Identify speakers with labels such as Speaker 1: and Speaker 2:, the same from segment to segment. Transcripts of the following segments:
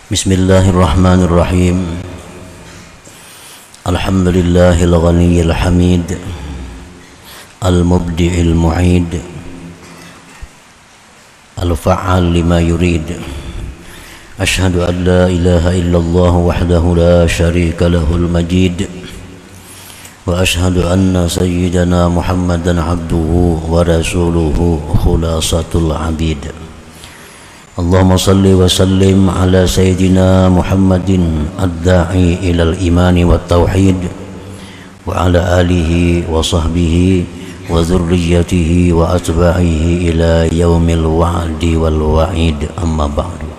Speaker 1: Bismillahirrahmanirrahim. Alhamdulillahil ghaniyil hamid, al-mubdi'il mu'id, al-fa'al lima yurid. Ashhadu an la ilaha illallah wahdahu la syarika lahul majid, wa ashhadu anna sayyidana Muhammadan abduhu wa rasuluhu khulasatul abid. Allahumma salli wa sallim ala sayyidina Muhammadin ad-da'i ilal imani wa tauhid, wa ala alihi wa sahbihi wa dhurriyyatihi wa atba'ihi ila yaumil wa'di wal wa'id, amma ba'du.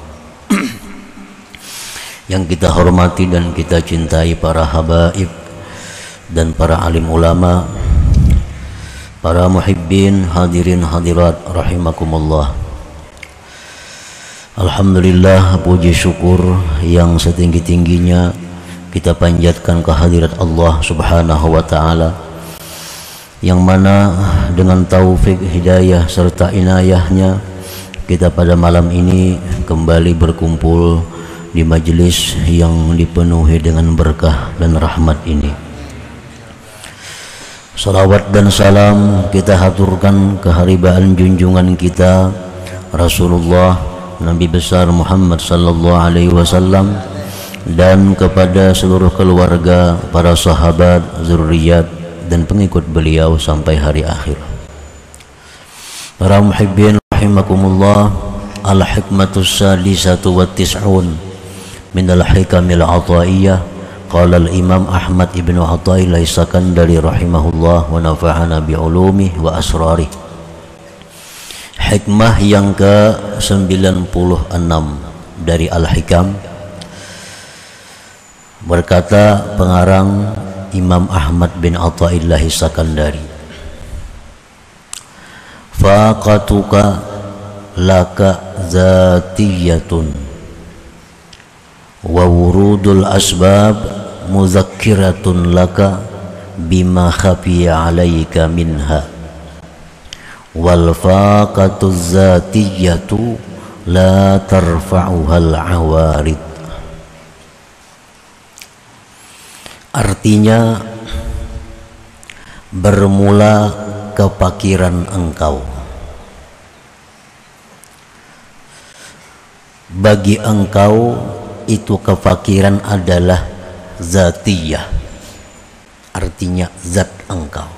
Speaker 1: Yang kita hormati dan kita cintai para habaib dan para alim ulama, para muhibbin, hadirin hadirat rahimakumullah. Alhamdulillah, puji syukur yang setinggi-tingginya kita panjatkan kehadirat Allah subhanahu wa ta'ala, yang mana dengan taufik, hidayah serta inayahnya kita pada malam ini kembali berkumpul di majelis yang dipenuhi dengan berkah dan rahmat ini. Salawat dan salam kita haturkan keharibaan junjungan kita Rasulullah Nabi besar Muhammad sallallahu alaihi wasallam, dan kepada seluruh keluarga, para sahabat, zurriyat dan pengikut beliau sampai hari akhir. Para muhibbin rahimakumullah, al-hikmatus sadisatu wa tis'un min al-hikamil ataiyah. Qala al-imam Ahmad ibnu Athaillah Sakandari rahimahullah wa nafa'ana bi'ulumihi wa asrarih. Hikmah yang ke-96 dari Al-Hikam, berkata pengarang Imam Ahmad bin Athaillah Sakandari, faqatuka laka zatiyatun wa wurudul asbab muzakkiratun laka bima khafiya alaika minha, wal faqatuz zatiyatu la tarfa'uhal awarid. Artinya, bermula kefakiran engkau, bagi engkau itu kefakiran adalah zatiyah, artinya zat engkau,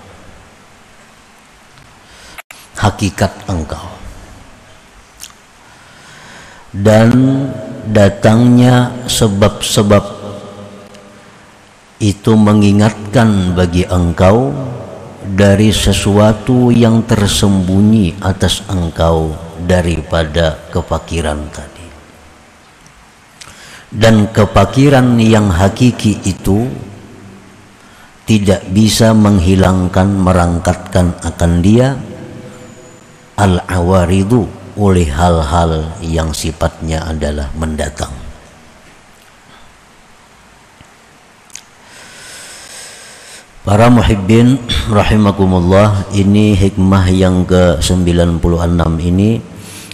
Speaker 1: hakikat engkau, dan datangnya sebab-sebab itu mengingatkan bagi engkau dari sesuatu yang tersembunyi atas engkau daripada kefakiran tadi. Dan kefakiran yang hakiki itu tidak bisa menghilangkan, merangkatkan akan dia al-awaridu, oleh hal-hal yang sifatnya adalah mendatang. Para muhibbin rahimakumullah, ini hikmah yang ke-96 ini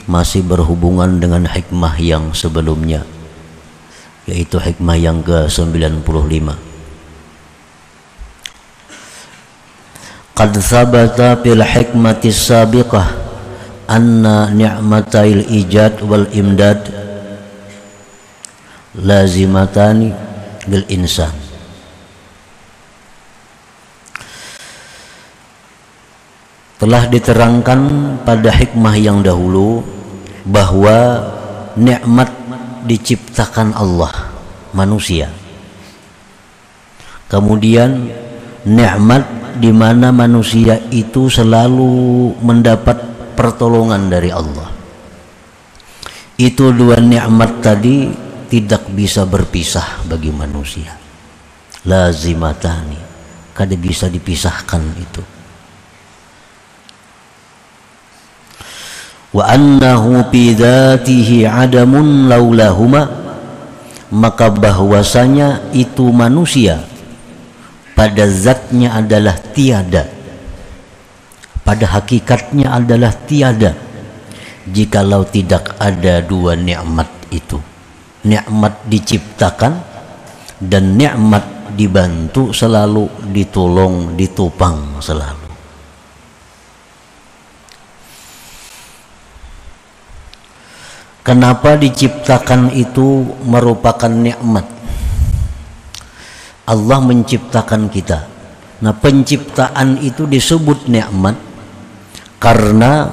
Speaker 1: masih berhubungan dengan hikmah yang sebelumnya, yaitu hikmah yang ke-95. Qad thabata fil hikmatis sabiqah anna ni'matail ijad wal imdad lazimatani lil insan. Telah diterangkan pada hikmah yang dahulu bahwa nikmat diciptakan Allah manusia, kemudian nikmat di mana manusia itu selalu mendapat pertolongan dari Allah. Itu dua nikmat tadi tidak bisa berpisah bagi manusia, lazimatani, kada bisa dipisahkan itu. Wa annahu fi dzatihi adamun laulahuma, maka bahwasanya itu manusia pada zatnya adalah tiada, pada hakikatnya adalah tiada, jikalau tidak ada dua nikmat itu, nikmat diciptakan dan nikmat dibantu selalu, ditolong, ditopang selalu. Kenapa diciptakan itu merupakan nikmat? Allah menciptakan kita. Nah, penciptaan itu disebut nikmat karena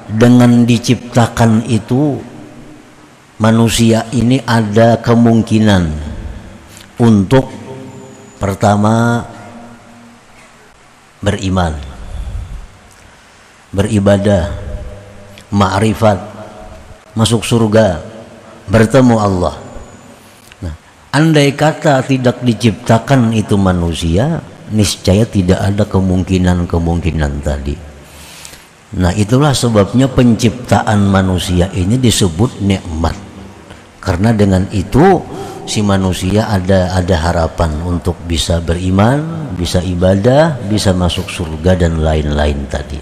Speaker 1: dengan diciptakan itu manusia ini ada kemungkinan untuk pertama beriman, beribadah, ma'rifat, masuk surga, bertemu Allah. Nah, andai kata tidak diciptakan itu manusia, niscaya tidak ada kemungkinan tadi. Nah, itulah sebabnya penciptaan manusia ini disebut nikmat. Karena dengan itu si manusia ada harapan untuk bisa beriman, bisa ibadah, bisa masuk surga dan lain-lain tadi.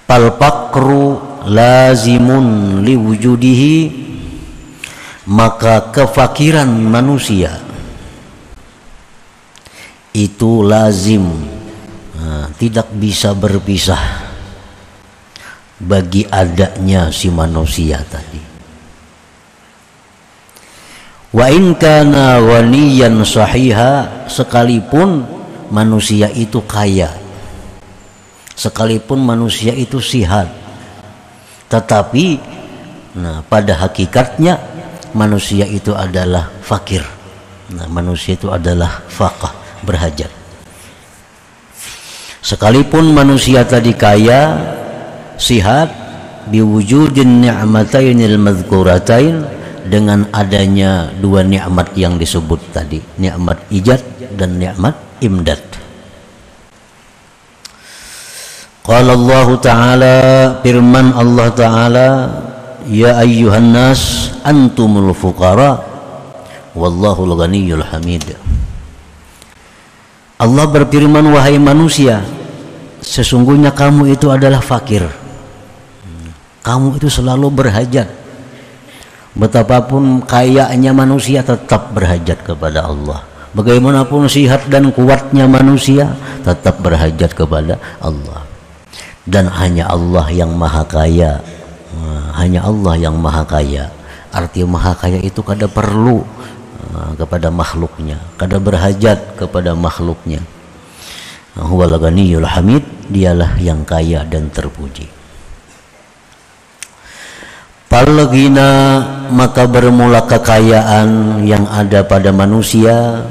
Speaker 1: Fal faqru lazimun liwujudihi, maka kefakiran manusia itu lazim, tidak bisa berpisah bagi adanya si manusia tadi. Wa in kana ghaniyan sahiha, sekalipun manusia itu kaya, sekalipun manusia itu sihat, tetapi pada hakikatnya manusia itu adalah fakir. Manusia itu adalah faqah, berhajat. Sekalipun manusia tadi kaya, sihat, biwujudin ni'matainil madhkuratain, dengan adanya dua nikmat yang disebut tadi, nikmat ijad dan nikmat imdad. Qala Allah Ta'ala, firman Allah Ta'ala, ya ayyuhan nas antumul fuqara wallahul ghaniyyul hamid. Allah berfirman, wahai manusia, sesungguhnya kamu itu adalah fakir. Kamu itu selalu berhajat. Betapapun kayanya manusia tetap berhajat kepada Allah. Bagaimanapun sihat dan kuatnya manusia tetap berhajat kepada Allah. Dan hanya Allah yang maha kaya. Hanya Allah yang maha kaya. Arti maha kaya itu kada perlu kepada makhluknya, kada berhajat kepada makhluknya. Huwal ghaniyyul hamid, dialah yang kaya dan terpuji. Palghina, maka bermula kekayaan yang ada pada manusia,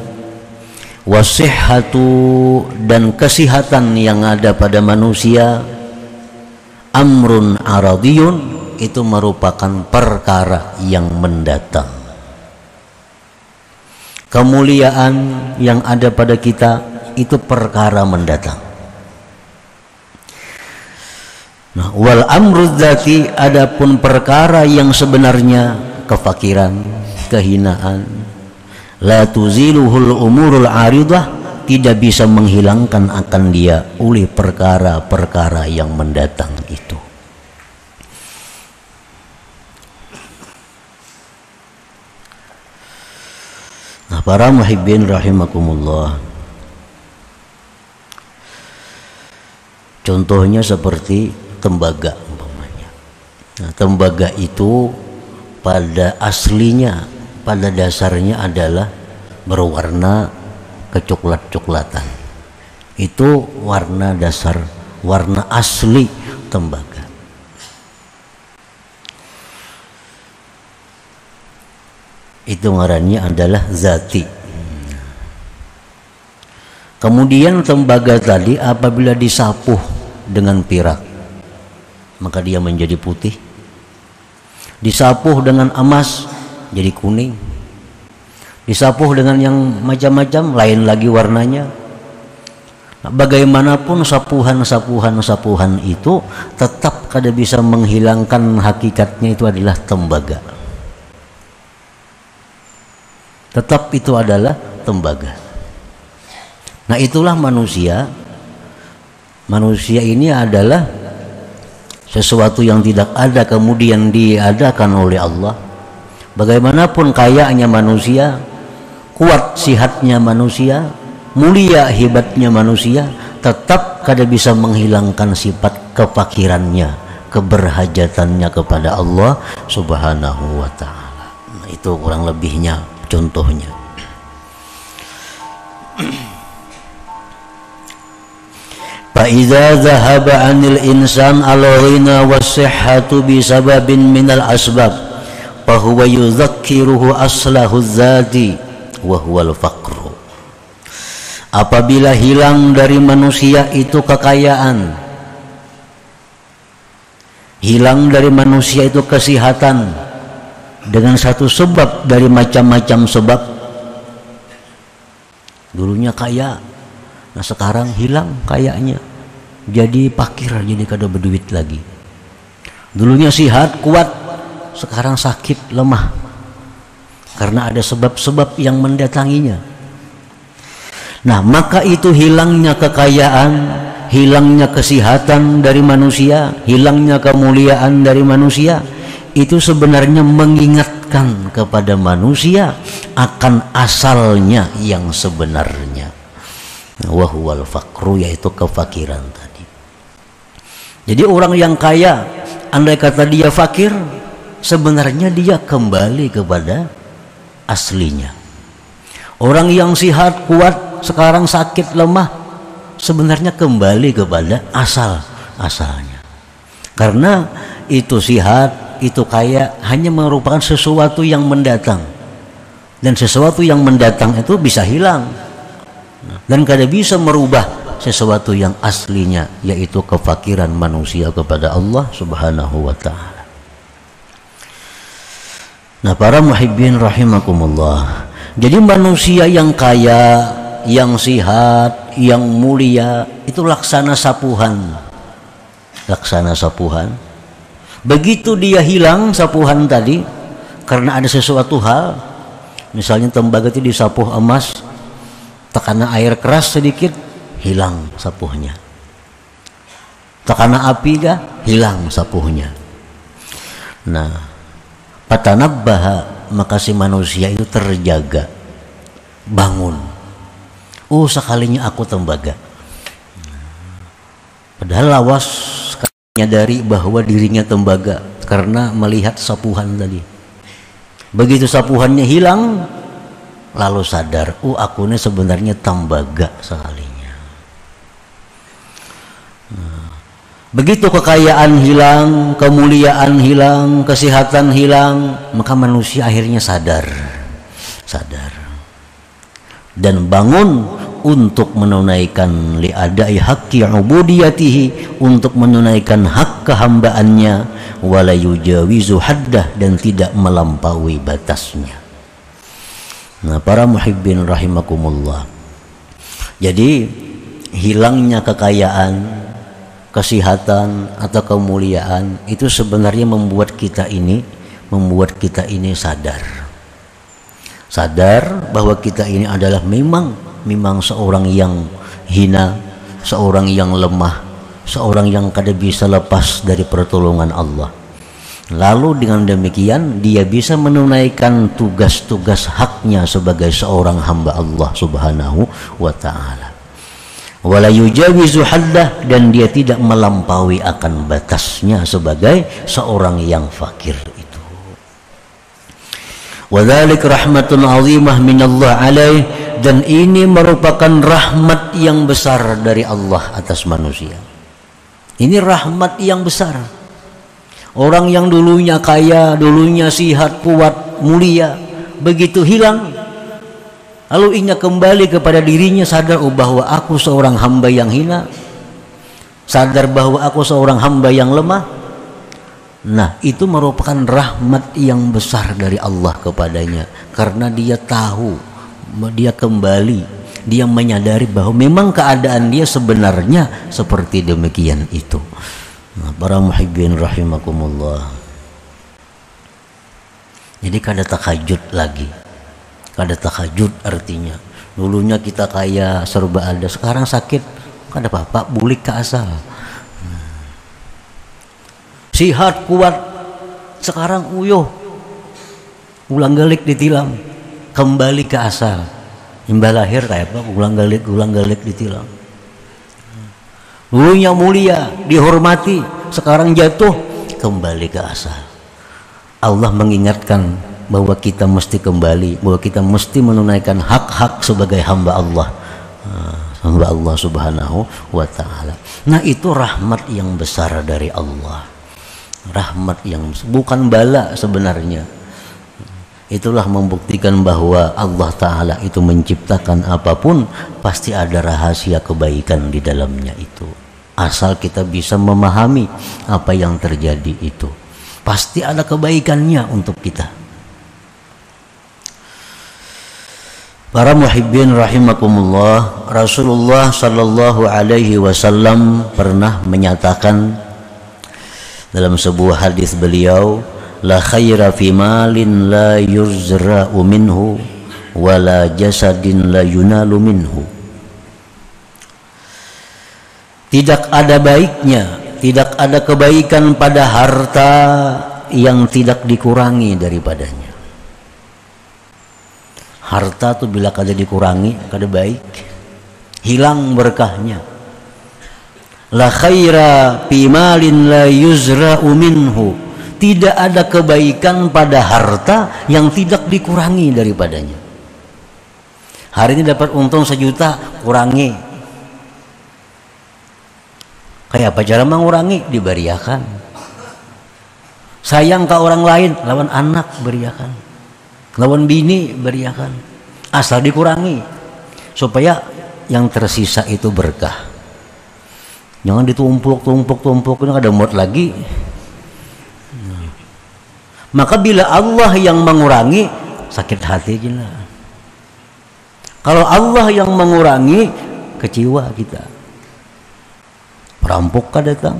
Speaker 1: wasihhatu, dan kesihatan yang ada pada manusia, amrun aradiyun, itu merupakan perkara yang mendatang. Kemuliaan yang ada pada kita itu perkara mendatang. Nah, wal amru dzati, adapun perkara yang sebenarnya, kefakiran, kehinaan, la tuziluhul umurul aridah, tidak bisa menghilangkan akan dia oleh perkara-perkara yang mendatang itu. Nah, para muhibbin rahimakumullah, contohnya seperti tembaga umpamanya. Nah, tembaga itu pada aslinya, pada dasarnya adalah berwarna kecoklat-coklatan. Itu warna dasar, warna asli tembaga. Itu ngarannya adalah zati. Kemudian tembaga tadi apabila disapuh dengan pirak, maka dia menjadi putih. Disapuh dengan emas, jadi kuning. Disapuh dengan yang macam-macam, lain lagi warnanya. Bagaimanapun sapuhan itu tetap kada bisa menghilangkan hakikatnya itu adalah tembaga. Tetap itu adalah tembaga. Nah, itulah manusia Manusia ini adalah sesuatu yang tidak ada kemudian diadakan oleh Allah. Bagaimanapun kayanya manusia, kuat sihatnya manusia, mulia hebatnya manusia, tetap kada bisa menghilangkan sifat kefakirannya, keberhajatannya kepada Allah Subhanahu wa ta'ala. Nah, itu kurang lebihnya contohnya. Fa'idza dhahaba 'anil insan al-ghina was-sihhatu bi sababin minal asbab fa huwa yudhakkiruhu aslahu dzati wa huwal faqru. Apabila hilang dari manusia itu kekayaan, hilang dari manusia itu kesehatan dengan satu sebab dari macam-macam sebab. Dulunya kaya, nah sekarang hilang kayanya, jadi fakir, jadi kada berduit lagi. Dulunya sehat kuat, sekarang sakit lemah karena ada sebab-sebab yang mendatanginya. Nah, maka itu hilangnya kekayaan, hilangnya kesehatan dari manusia, hilangnya kemuliaan dari manusia, itu sebenarnya mengingatkan kepada manusia akan asalnya yang sebenarnya. Wahuwal faqru, yaitu kefakiran tadi. Jadi orang yang kaya, andai kata dia fakir, sebenarnya dia kembali kepada aslinya. Orang yang sehat kuat sekarang sakit lemah, sebenarnya kembali kepada asalnya. Karena itu sehat, itu kaya hanya merupakan sesuatu yang mendatang, dan sesuatu yang mendatang itu bisa hilang dan kada bisa merubah sesuatu yang aslinya, yaitu kefakiran manusia kepada Allah Subhanahu wa ta'ala. Nah, para muhibbin rahimakumullah, jadi manusia yang kaya, yang sehat, yang mulia, itu laksana sapuhan. Laksana sapuhan. Begitu dia hilang sapuhan tadi, karena ada sesuatu hal, misalnya tembaga itu disapuh emas, tekana air keras sedikit, hilang sapuhnya. Tekana api kah, hilang sapuhnya. Nah, patanabbaha, maka si manusia itu terjaga, bangun. Oh, sekalinya aku tembaga. Padahal lawas menyadari bahwa dirinya tembaga karena melihat sapuhan tadi. Begitu sapuhannya hilang, lalu sadar, oh aku ini sebenarnya tembaga sekalinya. Begitu kekayaan hilang, kemuliaan hilang, kesehatan hilang, maka manusia akhirnya sadar dan bangun untuk menunaikan li'adai haqqi ubudiyatihi, untuk menunaikan hak kehambaannya, wala yujawizu haddah, dan tidak melampaui batasnya. Nah, para muhibbin rahimakumullah, jadi hilangnya kekayaan, kesehatan atau kemuliaan itu sebenarnya membuat kita ini sadar bahwa kita ini adalah memang seorang yang hina, seorang yang lemah, seorang yang kada bisa lepas dari pertolongan Allah. Lalu dengan demikian dia bisa menunaikan tugas-tugas haknya sebagai seorang hamba Allah Subhanahu wa ta'ala. Wala yujawizu haddah, dan dia tidak melampaui akan batasnya sebagai seorang yang fakir itu. Wadzalik rahmatun azimah minallah alaih, dan ini merupakan rahmat yang besar dari Allah atas manusia. Ini rahmat yang besar. Orang yang dulunya kaya, dulunya sehat, kuat, mulia, begitu hilang, lalu ingat kembali kepada dirinya, sadar bahwa aku seorang hamba yang hina, sadar bahwa aku seorang hamba yang lemah. Nah, itu merupakan rahmat yang besar dari Allah kepadanya, karena dia tahu, dia kembali, dia menyadari bahwa memang keadaan dia sebenarnya seperti demikian itu. Nah, para muhibbin rahimakumullah, jadi kada tahajud lagi. Kada tahajud artinya dulunya kita kaya serba ada, sekarang sakit kada apa-apa, bulik ke asal. Sihat kuat, sekarang uyuh, ulang galik ditilang, kembali ke asal. Imbah lahir kayak apa, ulang galik ditilang. Dulunya mulia, dihormati, sekarang jatuh, kembali ke asal. Allah mengingatkan bahwa kita mesti kembali, bahwa kita mesti menunaikan hak-hak sebagai hamba Allah, hamba Allah Subhanahu wa Ta'ala. Nah, itu rahmat yang besar dari Allah, rahmat yang bukan bala sebenarnya. Itulah membuktikan bahwa Allah Ta'ala itu menciptakan apapun pasti ada rahasia kebaikan di dalamnya itu. Asal kita bisa memahami apa yang terjadi itu, pasti ada kebaikannya untuk kita. Para muhibbin rahimakumullah, Rasulullah sallallahu alaihi wasallam pernah menyatakan dalam sebuah hadis beliau, la khaira fi malin la yuzra'u minhu wa la jasadin la yunalu minhu. Tidak ada baiknya, tidak ada kebaikan pada harta yang tidak dikurangi daripadanya. Harta tuh bila kada dikurangi, kada baik, hilang berkahnya. La khaira fi malin la yuzra'u minhu. Tidak ada kebaikan pada harta yang tidak dikurangi daripadanya. Hari ini dapat untung 1 juta, kurangi. Kayak apa cara mengurangi? Diberiakan. Sayang ke orang lain, lawan anak beriakan, lawan bini beriakan. Asal dikurangi supaya yang tersisa itu berkah. Jangan ditumpuk, ini ada muat lagi. Maka bila Allah yang mengurangi, sakit hati gila. Kalau Allah yang mengurangi, kecewa kita. Perampok kah datang?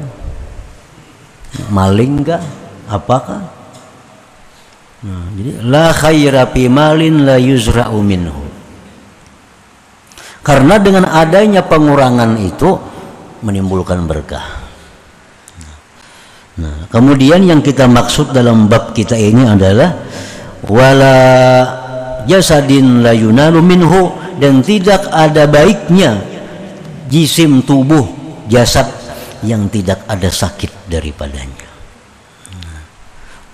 Speaker 1: Maling kah? Apakah? Nah, jadi la khaira fi malin la yuzra'u minhu. Karena dengan adanya pengurangan itu menimbulkan berkah. Nah, kemudian yang kita maksud dalam bab kita ini adalah wala jasadin la yunalu minhu, dan tidak ada baiknya jisim tubuh, jasad yang tidak ada sakit daripadanya.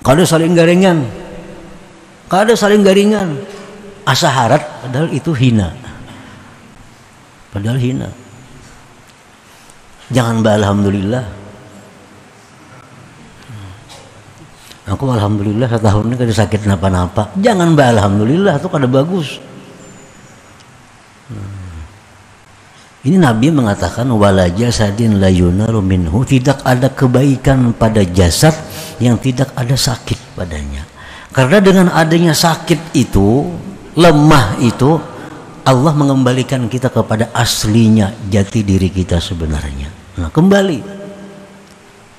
Speaker 1: Kada saling garingan, asa harat, padahal itu hina, jangan alhamdulillah. Aku alhamdulillah setahun ini kada sakit napa-napa. Jangan alhamdulillah, itu kada bagus. Ini Nabi mengatakan wala jasadin la yunalu minhu, tidak ada kebaikan pada jasad yang tidak ada sakit padanya. Karena dengan adanya sakit itu, lemah itu, Allah mengembalikan kita kepada aslinya, jati diri kita sebenarnya. Nah, kembali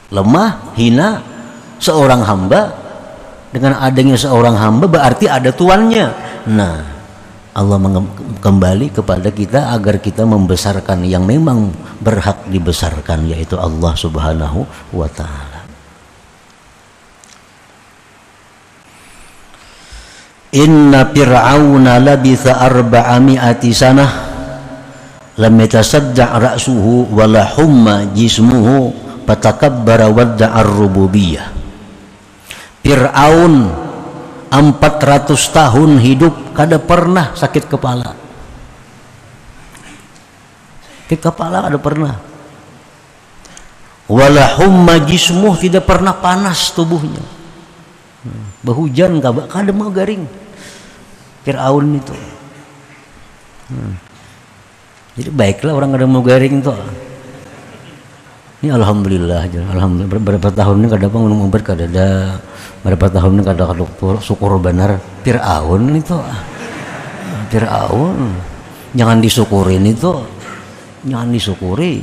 Speaker 1: lemah, hina, seorang hamba. Dengan adanya seorang hamba berarti ada tuannya. Nah, Allah kembali kepada kita agar kita membesarkan yang memang berhak dibesarkan, yaitu Allah Subhanahu wa Ta'ala. Inna fir'auna labitha 400 sanah lam yatasadda' ra'suhu wa la humma jismuhu fatakabbara wadda'a ar-rububiyyah. Fir'aun 400 tahun hidup kada pernah sakit kepala. Sakit kepala kada pernah. Wala humma jismuh, tidak pernah panas tubuhnya. Berhujan kada mau garing. Fir'aun itu. Jadi baiklah orang kada mau garing tuh. Ini alhamdulillah aja. Alhamdulillah berapa tahun ini kada ngomong obat kada ada. Berapa tahun ini kada syukur benar. Fir'aun itu. Fir'aun. Jangan disyukurin itu. Jangan disyukuri.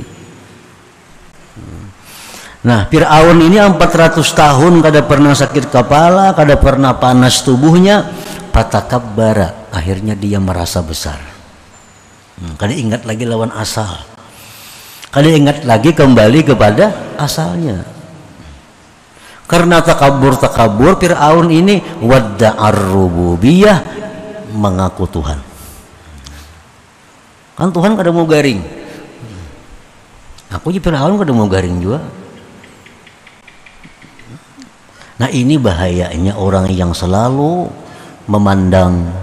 Speaker 1: Nah, Fir'aun ini 400 tahun kada pernah sakit kepala, kada pernah panas tubuhnya. Fatakabbara, akhirnya dia merasa besar. Kada ingat lagi lawan asal. Kada ingat lagi kembali kepada asalnya. Karena takabur Fir'aun ini wadda'ar rububiyah, mengaku Tuhan. Kan Tuhan kada mau garing. Aku juga Fir'aun kada mau garing juga. Nah ini bahayanya orang yang selalu memandang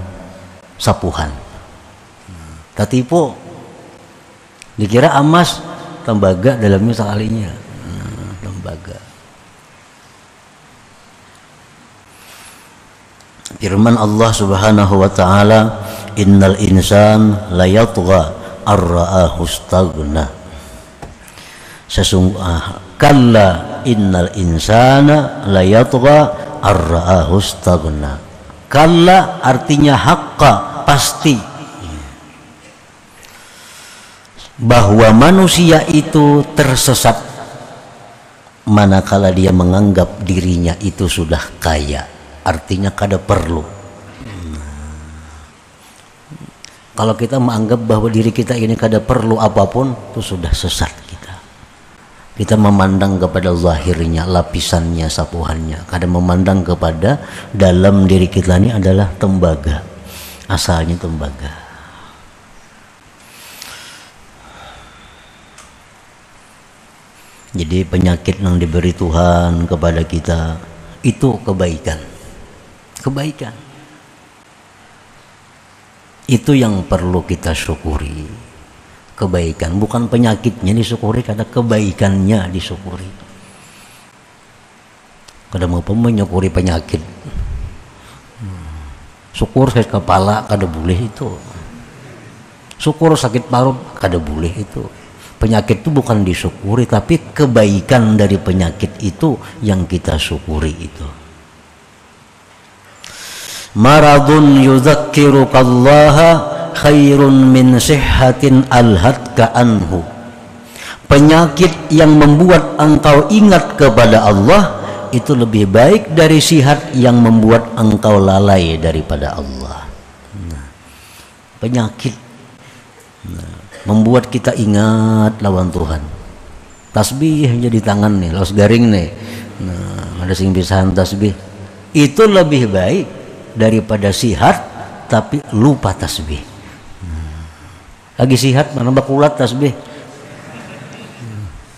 Speaker 1: sapuhan. Tatipu dikira emas, tembaga dalamnya sekalinya. Tembaga. Firman Allah Subhanahu wa taala, innal insan la yatgha ar-ra'ahu istaghna. Sesungguhnya kalla innal insana la yatgha ar-ra'ahu istaghna. Kalla artinya haqqa, pasti, bahwa manusia itu tersesat manakala dia menganggap dirinya itu sudah kaya. Artinya kada perlu. Kalau kita menganggap bahwa diri kita ini kada perlu apapun, itu sudah sesat kita. Kita memandang kepada zahirnya, lapisannya, sapuhannya. Kada memandang kepada dalam diri kita ini adalah tembaga. Asalnya tembaga. Jadi penyakit yang diberi Tuhan kepada kita itu kebaikan. Kebaikan itu yang perlu kita syukuri. Kebaikan, bukan penyakitnya disyukuri, karena kebaikannya disyukuri. Kada mau menyukuri penyakit. Syukur sakit kepala kada boleh itu. Syukur sakit parut kada boleh itu. Penyakit itu bukan disyukuri, tapi kebaikan dari penyakit itu yang kita syukuri itu. Maradun yudzakirukallaha khairun min sihhatin alhatka anhu. Penyakit yang membuat engkau ingat kepada Allah itu lebih baik dari sihat yang membuat engkau lalai daripada Allah. Penyakit membuat kita ingat lawan Tuhan. Tasbih jadi tangan nih, los garing nih. Nah, ada sing pisahan tasbih. Itu lebih baik daripada sihat tapi lupa tasbih. Lagi sihat mana bakulat tasbih.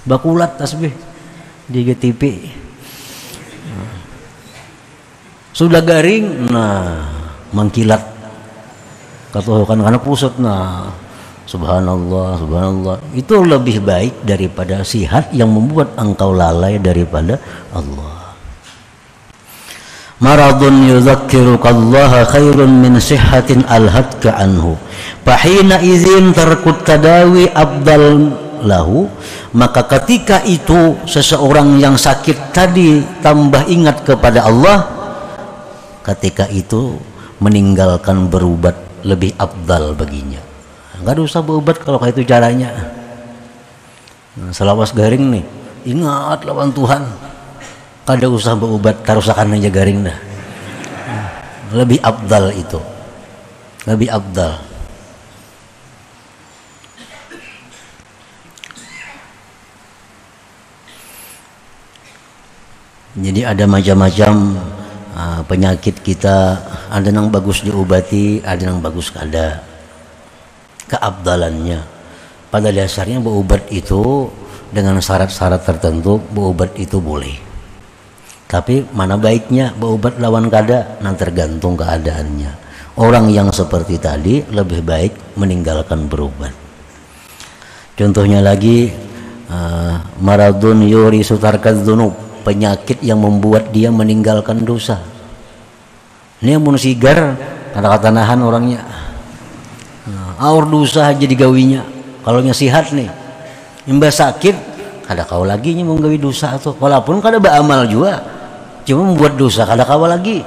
Speaker 1: Bakulat tasbih di GTP. Sudah garing, nah mengkilat. Katuhukan karena pusat, nah subhanallah, subhanallah. Itu lebih baik daripada sihat yang membuat engkau lalai daripada Allah. Maradun yudzakirukallaha khairun min sihhatin alhatka anhu. Fahina izin tarkut tadawi abdal lahu. Maka ketika itu seseorang yang sakit tadi tambah ingat kepada Allah, ketika itu meninggalkan berubat lebih abdal baginya. Nggak usah berobat kalau kayak itu caranya. Selawas garing nih, ingat lawan Tuhan. Kada usah berobat, tarusakan aja garing dah. Lebih abdal itu. Lebih abdal. Jadi ada macam-macam penyakit kita, ada yang bagus diobati, ada yang bagus kada. Keabdalannya. Pada dasarnya berobat itu dengan syarat-syarat tertentu, berobat itu boleh. Tapi mana baiknya berobat lawan kada, nah tergantung keadaannya. Orang yang seperti tadi lebih baik meninggalkan berobat. Contohnya lagi maradun yuri sutarkad dzunub, penyakit yang membuat dia meninggalkan dosa. Ini yang sigar kata-kata nahan orangnya. Aur dosa aja digawinya. Kalau nya sihat nih, imbas sakit kada kau lagi nya mau gawi dosa atau walaupun kada beramal juga, cuma membuat dosa kada kau lagi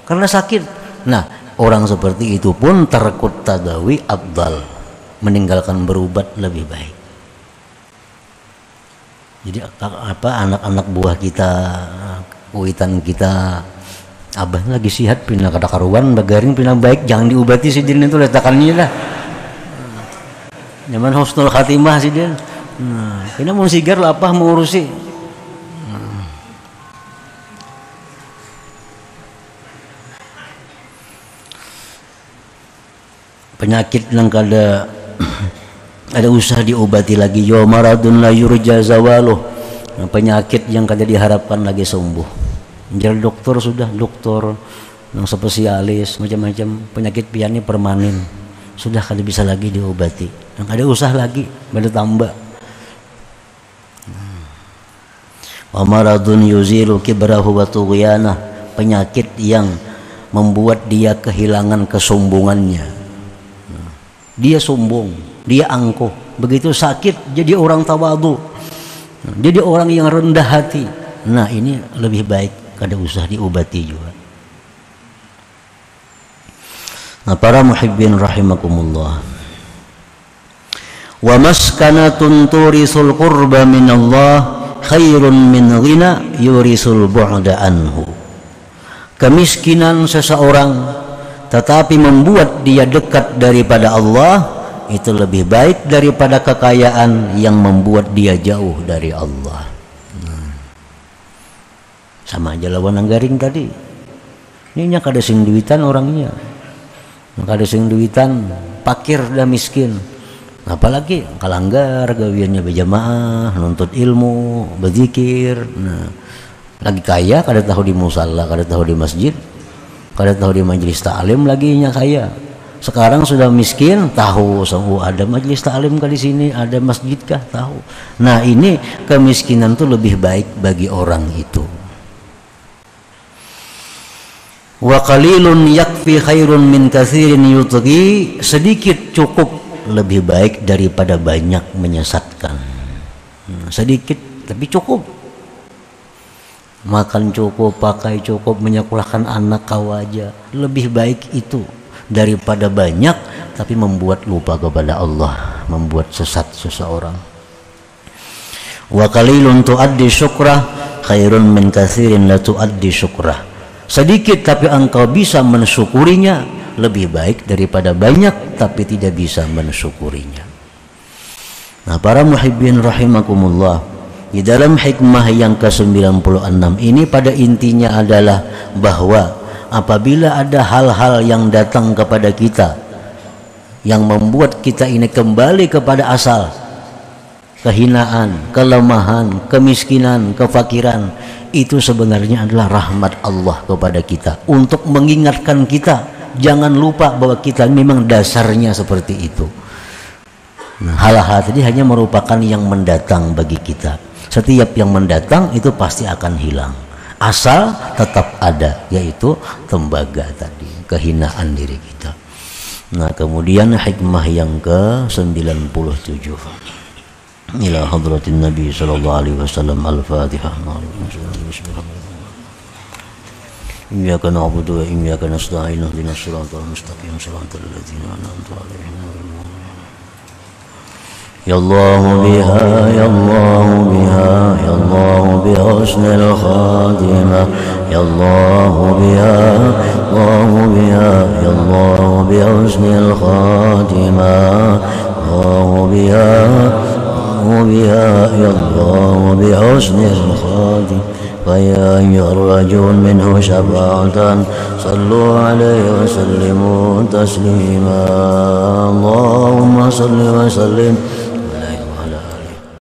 Speaker 1: karena sakit. Nah orang seperti itu pun terkut tadawi abdal, meninggalkan berobat lebih baik. Jadi apa anak-anak buah kita, kuitan kita, abah lagi sihat pindah kada karuan bagaring pindah baik, jangan diobati sidin itu letakannya lah. Zaman husnul khatimah sidin, Nah, ini mau sigar lapah mau urusi. Penyakit yang kada ada usaha diobati lagi, yo maradun la yurja zawaluh. Nah, penyakit yang kada diharapkan lagi sembuh. Jadi dokter sudah dokter yang spesialis macam-macam penyakit pian ini permanen sudah kada bisa lagi diobati. Yang ada usaha lagi baru tambah. Wa maradun yuzilu kibrahu wa tughyana, penyakit yang membuat dia kehilangan kesombongannya. Dia sombong, dia angkuh, begitu sakit jadi orang tawadu, jadi orang yang rendah hati. Nah ini lebih baik kada usah diobati juga. Nah para muhibbin rahimakumullah, wa maskanatun turisul qurba minallah khairun min ghina yurisul bu'da anhu. Kemiskinan seseorang tetapi membuat dia dekat daripada Allah itu lebih baik daripada kekayaan yang membuat dia jauh dari Allah. Sama aja lawan anggaring tadi. Ini kada sing duitan orangnya, kada sing duitan, pakir dah miskin. Apalagi kalanggar gawiannya berjamaah, nuntut ilmu, berzikir. Nah, lagi kaya kada tahu di musalla, kada tahu di masjid, kada tahu di majelis ta'lim lagi nya kaya. Sekarang sudah miskin, tahu ada majelis ta'lim kah di sini, ada masjid kah, tahu. Nah, ini kemiskinan itu lebih baik bagi orang itu. Wa qalilun yakfi khairun min katsirin yutghi, sedikit cukup lebih baik daripada banyak menyesatkan. Sedikit tapi cukup. Makan cukup, pakai cukup, menyekolahkan anak kau aja, lebih baik itu daripada banyak tapi membuat lupa kepada Allah, membuat sesat seseorang. Wa qalilun tuaddi syukrah khairun min katsirin la tuaddi syukrah, sedikit tapi engkau bisa mensyukurinya lebih baik daripada banyak tapi tidak bisa mensyukurinya. Nah para muhibbin rahimakumullah, di dalam hikmah yang ke-96 ini pada intinya adalah bahwa apabila ada hal-hal yang datang kepada kita yang membuat kita ini kembali kepada asal, kehinaan, kelemahan, kemiskinan, kefakiran, itu sebenarnya adalah rahmat Allah kepada kita untuk mengingatkan kita jangan lupa bahwa kita memang dasarnya seperti itu. Nah, hal-hal tadi hanya merupakan yang mendatang bagi kita. Setiap yang mendatang itu pasti akan hilang, asal tetap ada, yaitu tembaga tadi, kehinaan diri kita. Nah kemudian hikmah yang ke-97 ila hadratin Nabi sallallahu alaihi wasallam. Al-Fatihah. Iyyaka na'budu wa iyyaka nasta'in, ihdinas siratal mustaqim, siratal ladzina an'amta 'alaihim. Ya Allah biha, ya Allah biha, ya Allah bi husnil khatimah, ya Allah biha, Allah biha, ya Allah bi husnil khatimah, Allah biha, Allah biha, ya Allah bi husnil khatimah. فيا أيها الرجل منه شفاعة صلوا عليه وسلموا تسليما. اللهم صل وسلم